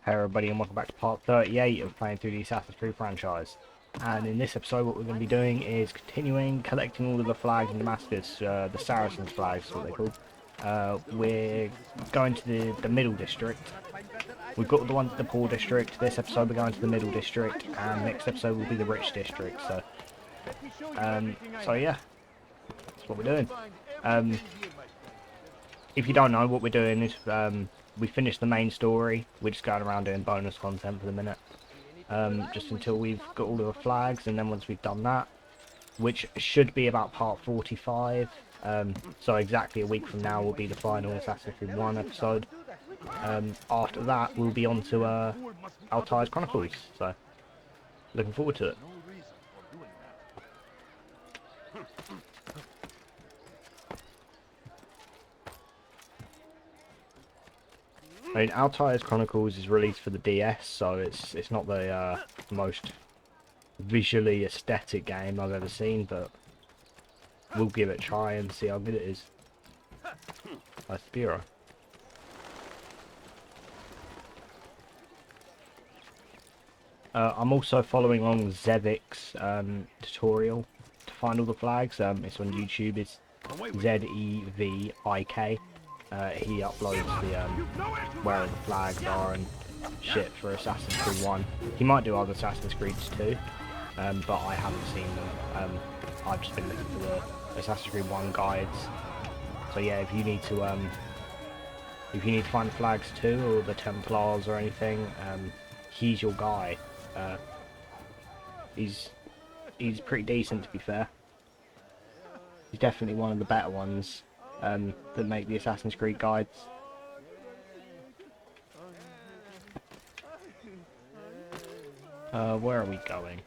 Hey everybody, and welcome back to part 38 of playing through the Assassin's Creed franchise. And in this episode what we're going to be doing is continuing collecting all of the flags in Damascus, the Saracens Flags is what they're called. We're going to the Middle District. We've got the ones in the Poor District. This episode we're going to the Middle District, and next episode will be the Rich District. So yeah, that's what we're doing. If you don't know, what we're doing is we finished the main story. We're just going around doing bonus content for the minute, just until we've got all of the flags, and then once we've done that, which should be about part 45, so exactly a week from now will be the final Assassin's Creed 1 episode. After that we'll be on to Altai's Chronicles, so looking forward to it. I mean, Altai's Chronicles is released for the DS, so it's not the most visually aesthetic game I've ever seen, but we'll give it a try and see how good it is. Nice bureau. I'm also following along Zevic's tutorial to find all the flags. It's on YouTube. It's Zevik. He uploads the where the flags are and shit for Assassin's Creed 1. He might do other Assassin's Creeds too, but I haven't seen them. I've just been looking for the Assassin's Creed 1 guides. So yeah, if you need to find flags too, or the Templars or anything, he's your guy. He's pretty decent, to be fair. He's definitely one of the better ones that make the Assassin's Creed guides. Where are we going?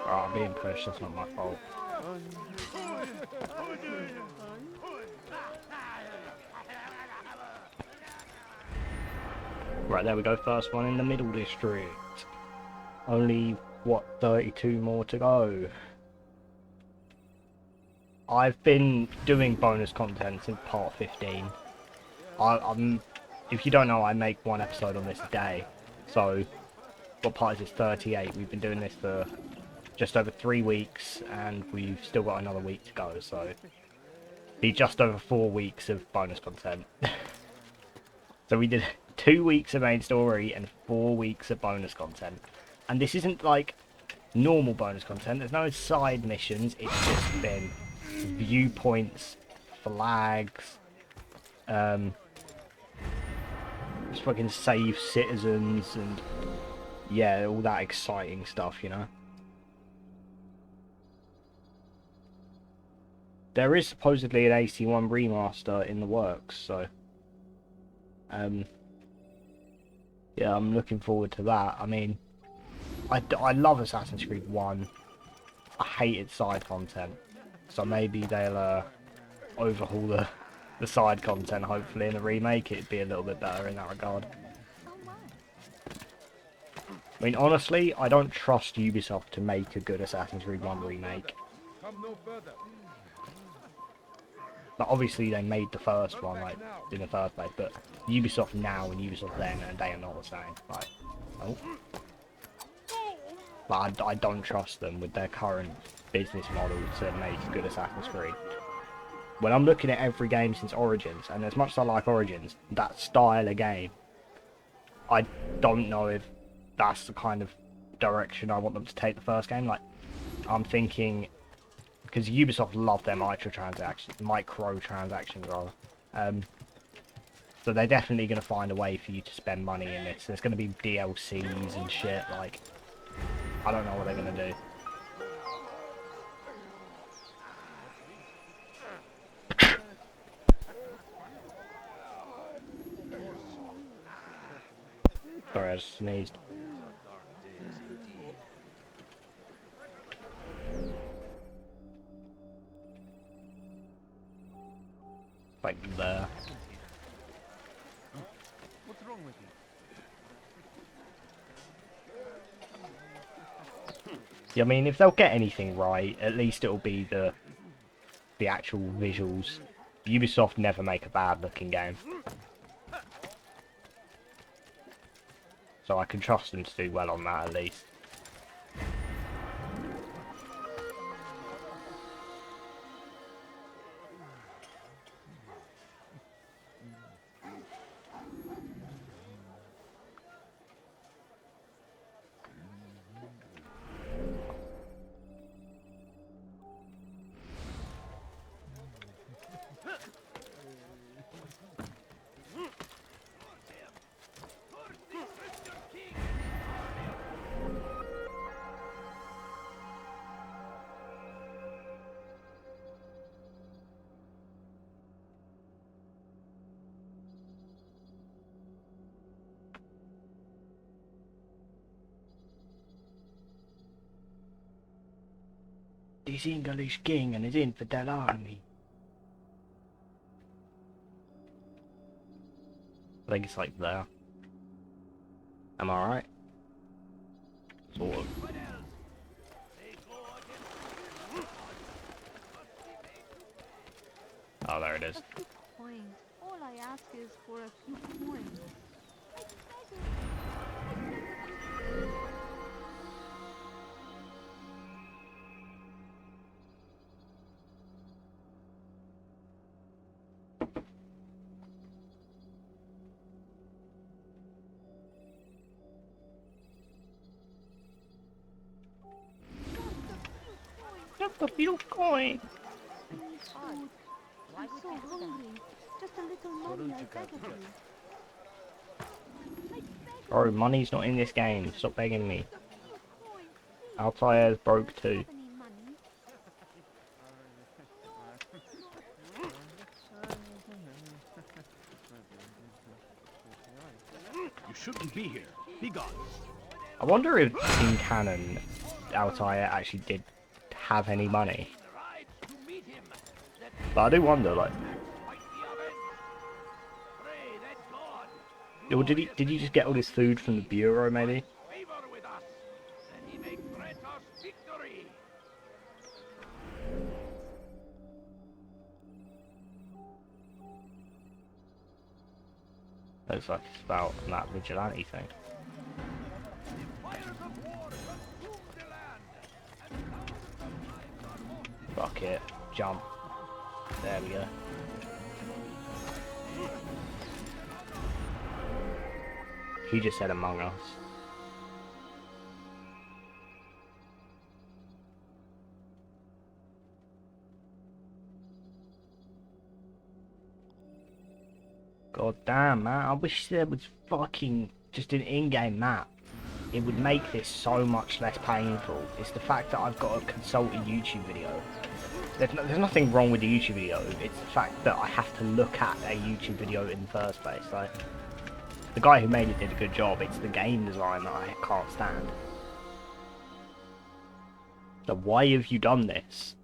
Oh, I'm being pushed, that's not my fault. Right, there we go, first one in the Middle District. Only, what, 32 more to go. I've been doing bonus content since part 15. If you don't know, I make one episode on this a day. So, what part is this? 38. We've been doing this for just over 3 weeks, and we've still got another week to go, so be just over 4 weeks of bonus content. So we did 2 weeks of main story and 4 weeks of bonus content. And this isn't like normal bonus content, there's no side missions, it's just been viewpoints, flags, just fucking save citizens, and yeah, all that exciting stuff, you know. There is supposedly an AC1 remaster in the works, so yeah, I'm looking forward to that. I mean, I love Assassin's Creed 1. I hated side content, so maybe they'll overhaul the side content, hopefully, in the remake. It'd be a little bit better in that regard. I mean, honestly, I don't trust Ubisoft to make a good Assassin's Creed 1 remake. But obviously they made the first one, like, in the first place, but Ubisoft now and Ubisoft then, and they are not the same. Like, oh. But I don't trust them with their current business model to make a good Assassin's Creed. When I'm looking at every game since Origins, and as much as I like Origins, that style of game, I don't know if that's the kind of direction I want them to take the first game. Like, I'm thinking, because Ubisoft love their microtransactions rather. So they're definitely going to find a way for you to spend money in this. There's going to be DLCs and shit, like, I don't know what they're going to do. Sorry, I just sneezed. Like there. What's wrong with you? Yeah, I mean, if they'll get anything right, at least it'll be the the actual visuals. Ubisoft never make a bad looking game. So I can trust them to do well on that at least. This English king and his infidel army. I think it's like there. Am I right? Sort of. Oh, there it is. A good point. All I ask is for a few coins. Just a few coins. I'm so hungry. Just a little money, I beg of you. Bro, money's not in this game. Stop begging me. Altaire's broke too. You shouldn't be here. Be gone. I wonder if in canon Altair actually did have any money. But I do wonder, like, or did he just get all his food from the bureau, maybe? Looks like it's about that vigilante thing. Fuck it, jump. There we go. He just said Among Us. God damn, man. I wish there was fucking just an in-game map. It would make this so much less painful. It's the fact that I've got to consult a YouTube video. There's nothing wrong with the YouTube video. It's the fact that I have to look at a YouTube video in the first place. Like, the guy who made it did a good job. It's the game design that I can't stand. So why have you done this?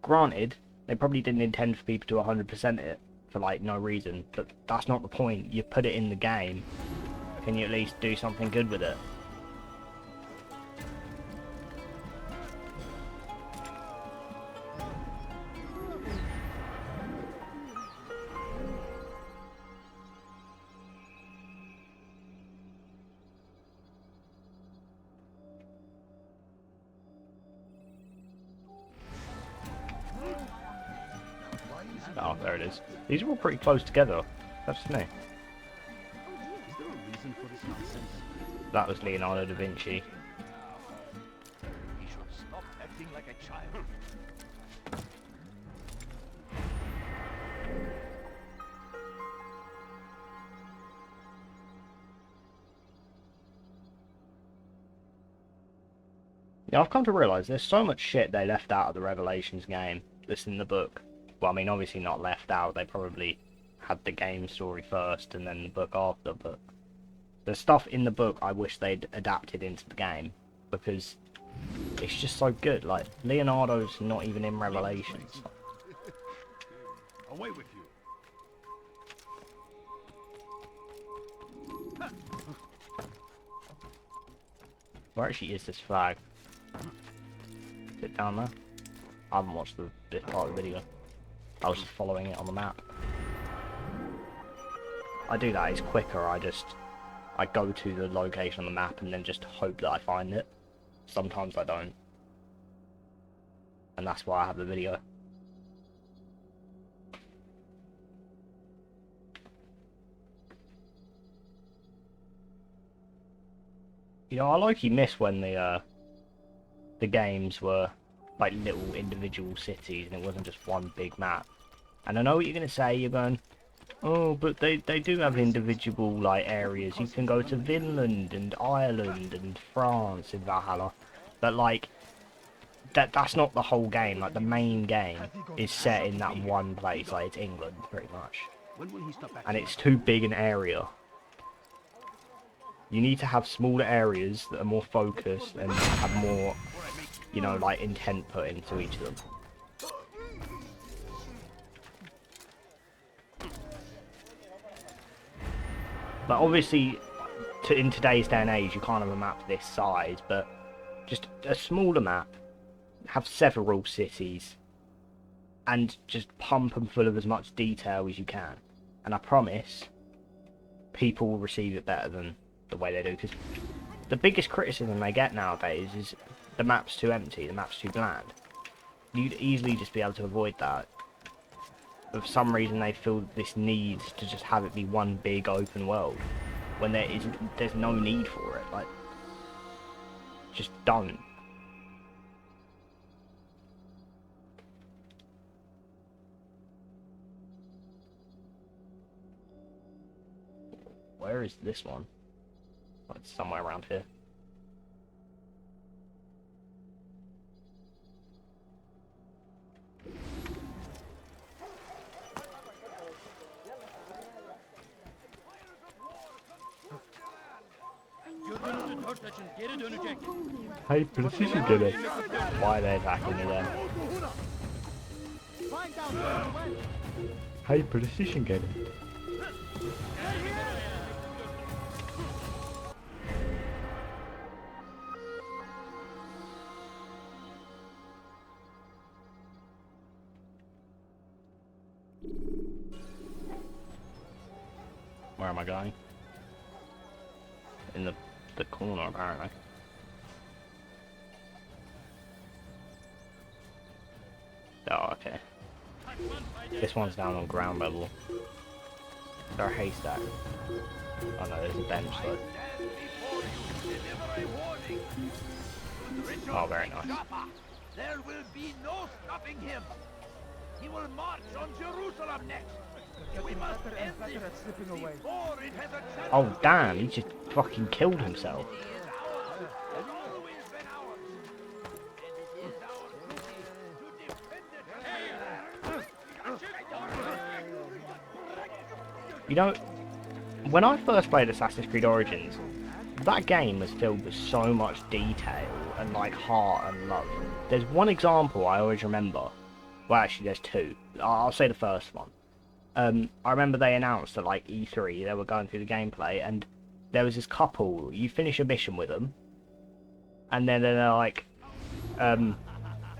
Granted, they probably didn't intend for people to 100% it for like no reason, but that's not the point. You put it in the game. Can you at least do something good with it? Oh, there it is. These are all pretty close together. That's me. Is there a reason for this nonsense? That was Leonardo da Vinci. He should stop acting like a child. Yeah, I've come to realise there's so much shit they left out of the Revelations game that's in the book. Well, I mean, obviously not left out. They probably had the game story first and then the book after, but there's stuff in the book I wish they'd adapted into the game, because it's just so good. Like, Leonardo's not even in Revelations. Away with you. Where actually is this flag? Is it down there? I haven't watched this part of the video. I was just following it on the map. I do that, it's quicker, I go to the location on the map and then just hope that I find it. Sometimes I don't. And that's why I have the video. You know, I low-key miss when the games were like little individual cities and it wasn't just one big map. And I know what you're gonna say, you're going, oh, but they do have individual like areas. You can go to Finland and Ireland and France in Valhalla. But like that's not the whole game. Like the main game is set in that one place, like it's England pretty much. And it's too big an area. You need to have smaller areas that are more focused and have more, you know, like intent put into each of them. But obviously, in today's day and age, you can't have a map this size, but just a smaller map, have several cities, and just pump them full of as much detail as you can. And I promise, people will receive it better than the way they do, because the biggest criticism they get nowadays is the map's too empty, the map's too bland. You'd easily just be able to avoid that. But for some reason they feel this need to just have it be one big open world, when there's no need for it. Like, just don't. Where is this one? Oh, it's somewhere around here. Hey, precision gene. Why are they attacking me then? Hey, precision gene. Where am I going? In the corner, apparently. Oh, okay. This one's down on ground level. Is there a haystack? Oh no, there's a bench though. Oh, very nice. There will be no stopping him. He will march on Jerusalem next. We must end this before it has a chance. Oh damn, he just fucking killed himself. You know, when I first played Assassin's Creed Origins, that game was filled with so much detail and like heart and love. There's one example I always remember. Well, actually, there's two. I'll say the first one. I remember they announced at like E3 they were going through the gameplay, and there was this couple. You finish a mission with them, and then they're like,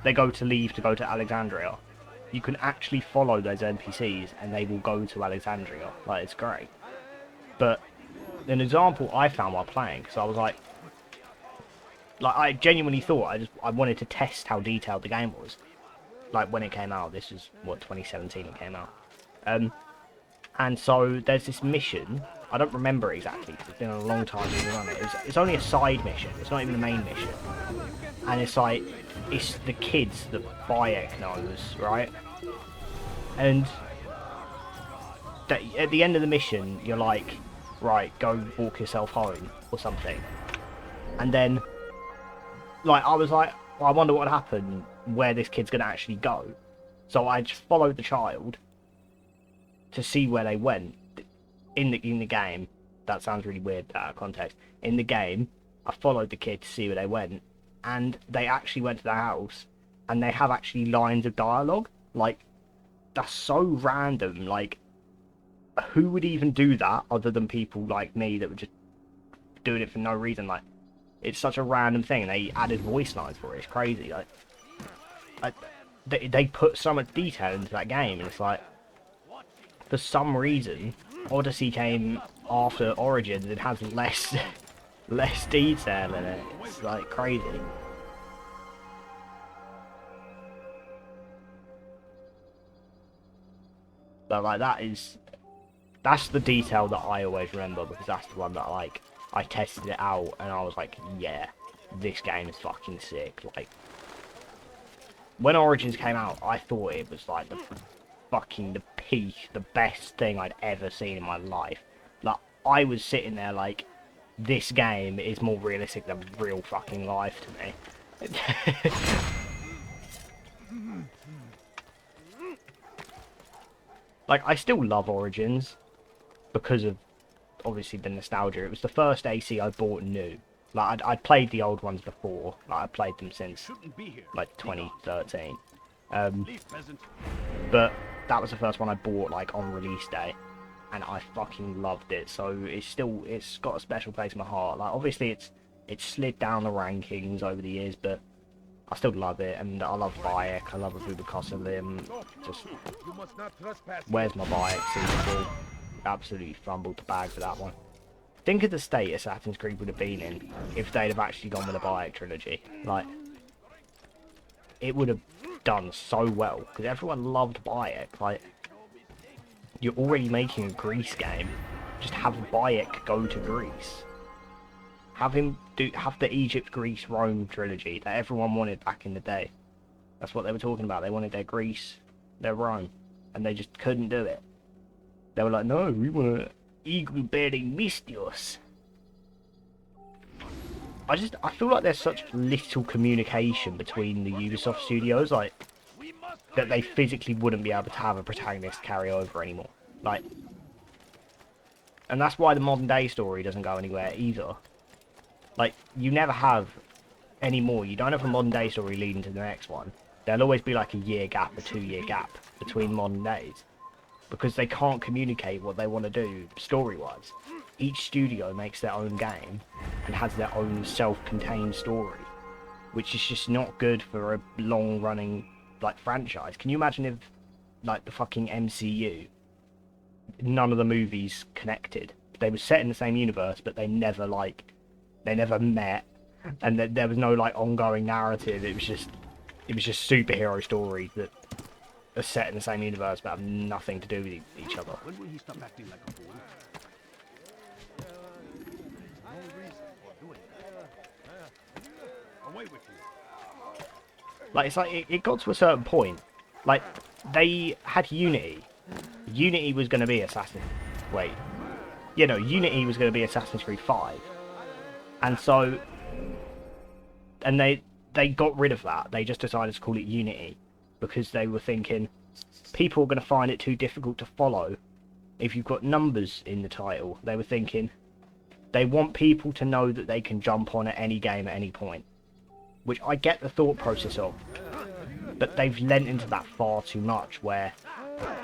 they go to leave to go to Alexandria. You can actually follow those NPCs, and they will go to Alexandria. Like, it's great. But an example I found while playing, because I was like I genuinely thought I wanted to test how detailed the game was. Like when it came out, this is what 2017 it came out. And so there's this mission. I don't remember it exactly because it's been a long time since we've done it. It's only a side mission. It's not even the main mission. And it's like it's the kids that Bayek knows, right? And at the end of the mission, you're like, right, go walk yourself home or something. And then, like, I was like, well, I wonder what happened, where this kid's gonna actually go. So I just followed the child to see where they went in the game. That sounds really weird out of context. In the game, I followed the kid to see where they went, and they actually went to the house, and they have actually lines of dialogue. Like, that's so random. Like, who would even do that other than people like me that were just doing it for no reason? Like, it's such a random thing. They added voice lines for it. It's crazy. Like, they put so much detail into that game, and it's like, for some reason, Odyssey came after Origins and it has less less detail in it. It's like crazy. But like that's the detail that I always remember, because that's the one that like I tested it out and I was like, yeah, this game is fucking sick. Like when Origins came out, I thought it was like the peak, the best thing I'd ever seen in my life. Like I was sitting there like, this game is more realistic than real fucking life to me. Like I still love Origins because of obviously the nostalgia. It was the first AC I bought new. Like I'd played the old ones before. Like I played them since like 2013. But that was the first one I bought like on release day, and I fucking loved it. So it's got a special place in my heart. Like obviously it's slid down the rankings over the years, but I still love it, and I love Bayek. I love Abubacar Lim. Just where's my Bayek sequel? Absolutely fumbled the bag for that one. Think of the state Assassin's Creed would have been in if they'd have actually gone with a Bayek trilogy. Like, it would have done so well, because everyone loved Bayek. Like, you're already making a Greece game. Just have Bayek go to Greece. Have the Egypt, Greece, Rome trilogy that everyone wanted back in the day. That's what they were talking about. They wanted their Greece, their Rome, and they just couldn't do it. They were like, no, we want eagle-bearing Mystios. I feel like there's such little communication between the Ubisoft studios, like, that they physically wouldn't be able to have a protagonist carry over anymore. Like, and that's why the modern day story doesn't go anywhere either. Like, you never have anymore. You don't have a modern day story leading to the next one. There'll always be like a year gap, a 2-year gap between modern days, because they can't communicate what they want to do story-wise. Each studio makes their own game and has their own self-contained story, which is just not good for a long-running like franchise. Can you imagine if like the fucking MCU, none of the movies connected? They were set in the same universe, but they never met, and there was no like ongoing narrative. It was just superhero stories that are set in the same universe but have nothing to do with each other. When will he stop acting like a fool? Away with you. Like, it's like it got to a certain point. Like, they had Unity. Unity was going to be Unity was going to be Assassin's Creed 5. And so, and they got rid of that. They just decided to call it Unity, because they were thinking people are going to find it too difficult to follow if you've got numbers in the title. They were thinking they want people to know that they can jump on at any game at any point, which I get the thought process of, but they've lent into that far too much, where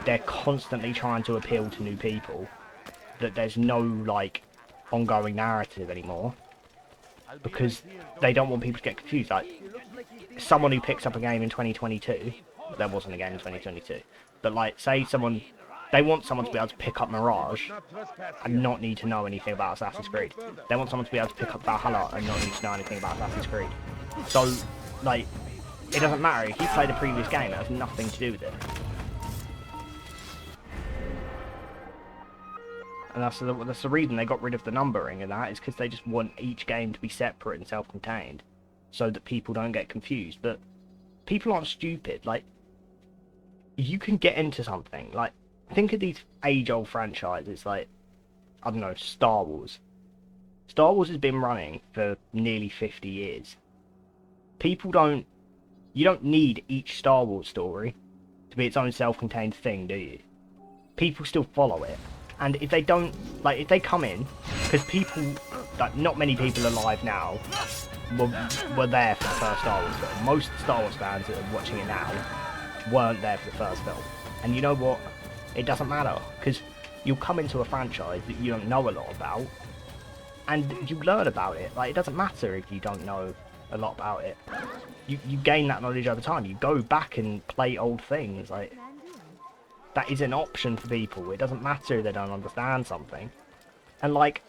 they're constantly trying to appeal to new people, that there's no like ongoing narrative anymore, because they don't want people to get confused. Like, someone who picks up a game in 2022, there wasn't a game in 2022, but like, say they want someone to be able to pick up Mirage and not need to know anything about Assassin's Creed. They want someone to be able to pick up Valhalla and not need to know anything about Assassin's Creed. So, like, it doesn't matter. If you play the previous game, it has nothing to do with it. And that's the reason they got rid of the numbering and that, is because they just want each game to be separate and self-contained, so that people don't get confused. But people aren't stupid. Like, you can get into something. Like, think of these age-old franchises, like, I don't know, Star Wars. Star Wars has been running for nearly 50 years. You don't need each Star Wars story to be its own self-contained thing, do you? People still follow it. And if they don't, like, if they come in, because people, like, not many people alive now were there for the first Star Wars film. Most Star Wars fans that are watching it now weren't there for the first film. And you know what? It doesn't matter, because you'll come into a franchise that you don't know a lot about, and you learn about it. Like, it doesn't matter if you don't know a lot about it. You gain that knowledge over time. You go back and play old things. Like, that is an option for people. It doesn't matter if they don't understand something. And like,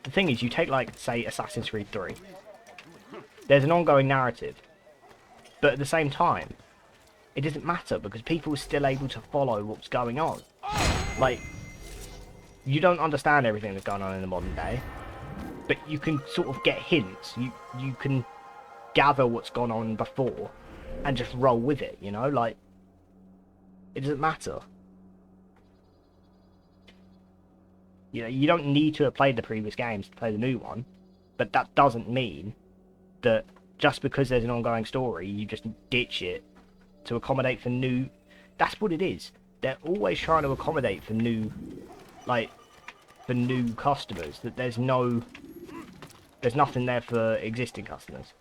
the thing is, you take like, say, Assassin's Creed 3. There's an ongoing narrative. But at the same time, it doesn't matter because people are still able to follow what's going on. Like, you don't understand everything that's going on in the modern day, but you can sort of get hints. You can gather what's gone on before and just roll with it, you know? Like, it doesn't matter. You know, you don't need to have played the previous games to play the new one, but that doesn't mean that just because there's an ongoing story, you just ditch it to accommodate for new... That's what it is. They're always trying to accommodate for new, like, for new customers. That there's nothing there for existing customers.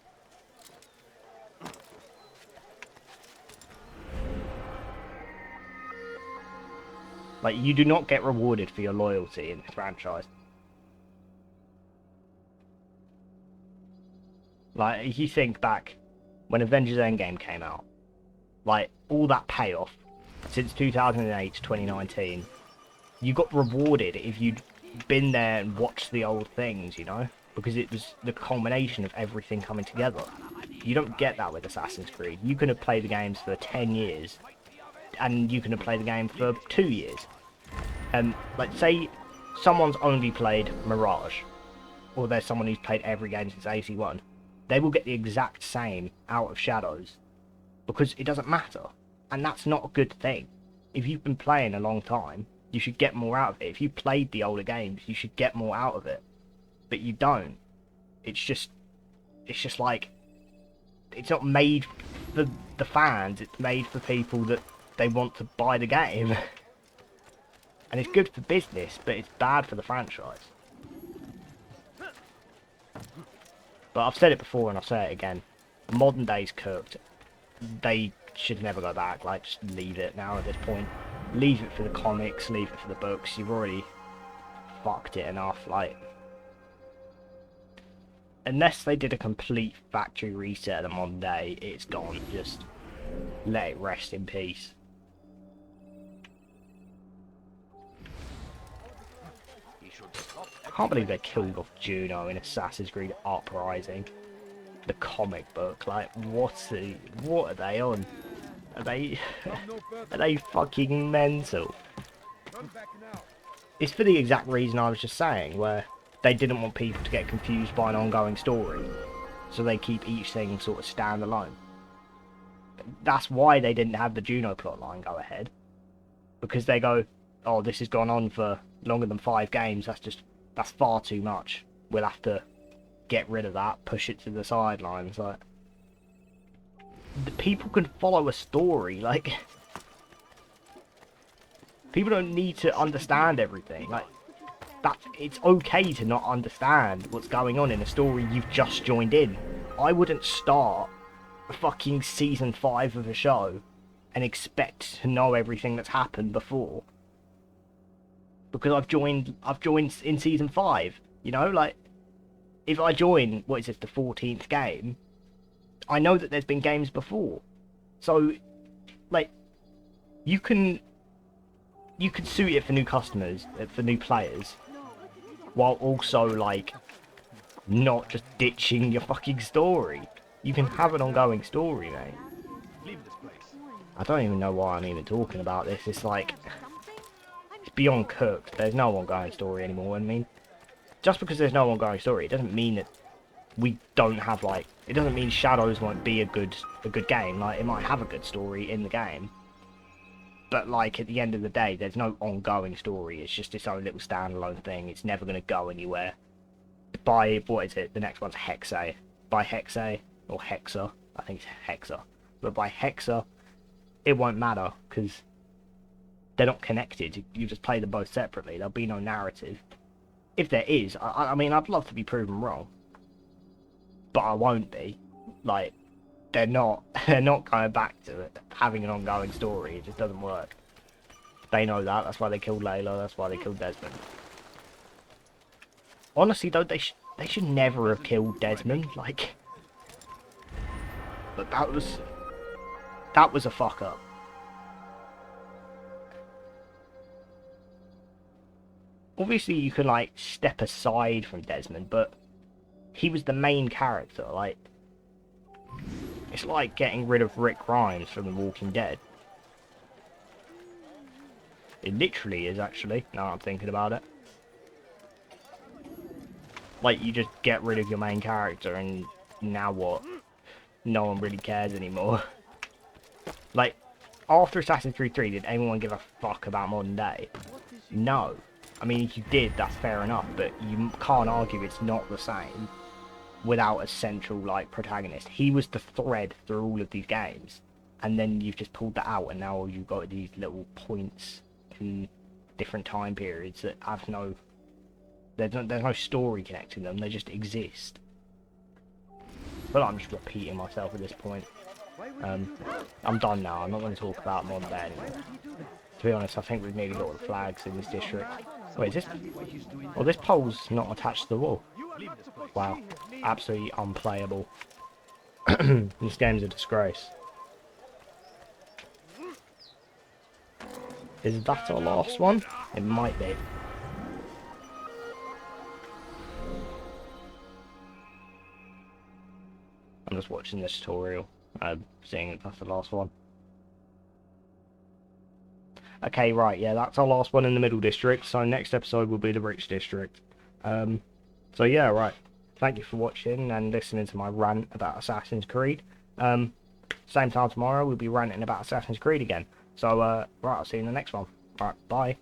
Like, you do not get rewarded for your loyalty in this franchise. Like, if you think back when Avengers Endgame came out, like, all that payoff since 2008 to 2019, you got rewarded if you'd been there and watched the old things, you know? Because it was the culmination of everything coming together. You don't get that with Assassin's Creed. You can have played the games for 10 years, and you can have played the game for 2 years. Like, say someone's only played Mirage, or there's someone who's played every game since AC1. They will get the exact same out of Shadows, because it doesn't matter. And that's not a good thing. If you've been playing a long time, you should get more out of it. If you played the older games, you should get more out of it. But you don't. It's just like, it's not made for the fans, it's made for people that they want to buy the game. And it's good for business, but it's bad for the franchise. But I've said it before and I'll say it again. Modern day's cooked. They should never go back. Like, just leave it now at this point. Leave it for the comics, leave it for the books. You've already fucked it enough. Like, unless they did a complete factory reset of the modern day, it's gone. Just let it rest in peace. I can't believe they killed off Juno in Assassin's Creed Uprising. The comic book, like, what are they on? Are they fucking mental? It's for the exact reason I was just saying, where they didn't want people to get confused by an ongoing story, so they keep each thing sort of standalone. That's why they didn't have the Juno plotline go ahead, because they go, oh, this has gone on for longer than 5 games, that's far too much. We'll have to get rid of that, push it to the sidelines. Like, the people can follow a story. Like, people don't need to understand everything. Like, it's okay to not understand what's going on in a story you've just joined in. I wouldn't start fucking season 5 of a show and expect to know everything that's happened before, because I've joined in season 5, you know? Like, if I join, what is this, the 14th game, I know that there's been games before. So, like, you can suit it for new customers, for new players, while also, like, not just ditching your fucking story. You can have an ongoing story, mate. I don't even know why I'm even talking about this. It's like, it's beyond cooked. There's no ongoing story anymore. I mean, just because there's no ongoing story, it doesn't mean that we don't have, like, it doesn't mean Shadows won't be a good game. Like, it might have a good story in the game, but, like, at the end of the day, there's no ongoing story. It's just its own little standalone thing. It's never going to go anywhere. By, what is it, the next one's Hexa. By Hexa, or Hexa, I think it's Hexa, but by Hexa, it won't matter, because they're not connected. You just play them both separately. There'll be no narrative. If there is, I mean, I'd love to be proven wrong, but I won't be. Like, they're not going back to it, having an ongoing story. It just doesn't work. They know that. That's why they killed Layla. That's why they killed Desmond. Honestly, though, They should never have killed Desmond, like... But that was a fuck up. Obviously you can like step aside from Desmond, but he was the main character, like it's like getting rid of Rick Grimes from The Walking Dead. It literally is, actually, now I'm thinking about it. Like, you just get rid of your main character and now what? No one really cares anymore. Like, after Assassin's Creed 3, did anyone give a fuck about modern day? No. I mean, if you did, that's fair enough, but you can't argue it's not the same without a central, like, protagonist. He was the thread through all of these games, and then you've just pulled that out, and now you've got these little points in different time periods that have no... There's no story connecting them, they just exist. But I'm just repeating myself at this point. I'm done now, I'm not going to talk about modern day anymore. To be honest, I think we've nearly got all the flags in this district. Wait, is this... Well, this pole's not attached to the wall. Wow. Absolutely unplayable. This game's a disgrace. Is that our last one? It might be. I'm just watching this tutorial, seeing if that's the last one. Okay, right, yeah, that's our last one in the Middle District, so next episode will be the Rich District. So yeah, right, thank you for watching and listening to my rant about Assassin's Creed. Same time tomorrow, we'll be ranting about Assassin's Creed again. So, right, I'll see you in the next one. Right, bye.